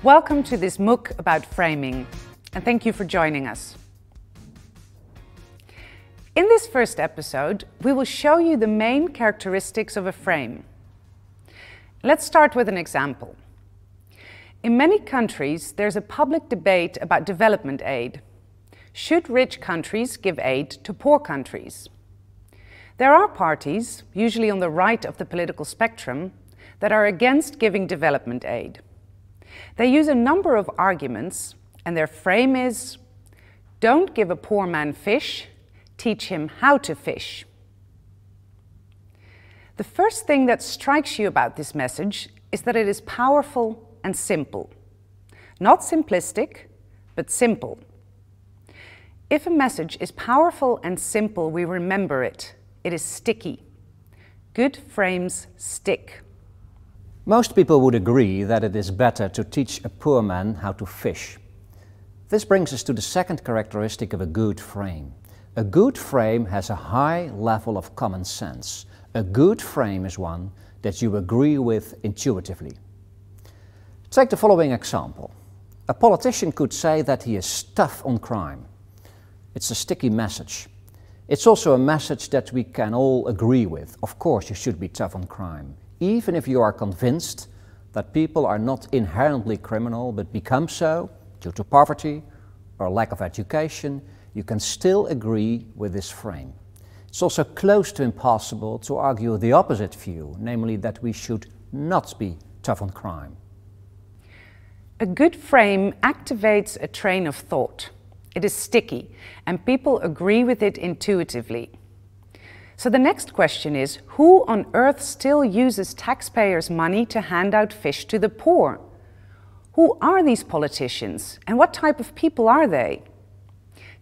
Welcome to this MOOC about framing, and thank you for joining us. In this first episode, we will show you the main characteristics of a frame. Let's start with an example. In many countries, there's a public debate about development aid. Should rich countries give aid to poor countries? There are parties, usually on the right of the political spectrum, that are against giving development aid. They use a number of arguments, and their frame is, don't give a poor man fish, teach him how to fish. The first thing that strikes you about this message is that it is powerful and simple. Not simplistic, but simple. If a message is powerful and simple, we remember it. It is sticky. Good frames stick. Most people would agree that it is better to teach a poor man how to fish. This brings us to the second characteristic of a good frame. A good frame has a high level of common sense. A good frame is one that you agree with intuitively. Take the following example. A politician could say that he is tough on crime. It's a sticky message. It's also a message that we can all agree with. Of course, you should be tough on crime. Even if you are convinced that people are not inherently criminal but become so due to poverty or lack of education, you can still agree with this frame. It's also close to impossible to argue the opposite view, namely that we should not be tough on crime. A good frame activates a train of thought. It is sticky, and people agree with it intuitively. So the next question is, who on earth still uses taxpayers' money to hand out fish to the poor? Who are these politicians, and what type of people are they?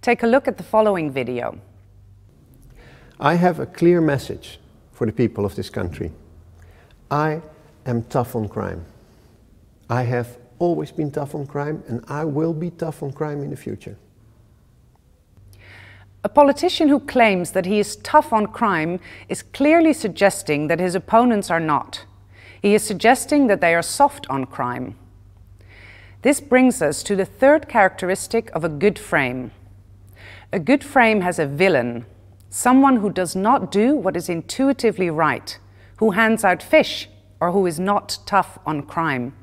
Take a look at the following video. I have a clear message for the people of this country. I am tough on crime. I have always been tough on crime, and I will be tough on crime in the future. A politician who claims that he is tough on crime is clearly suggesting that his opponents are not. He is suggesting that they are soft on crime. This brings us to the third characteristic of a good frame. A good frame has a villain, someone who does not do what is intuitively right, who hands out fish, or who is not tough on crime.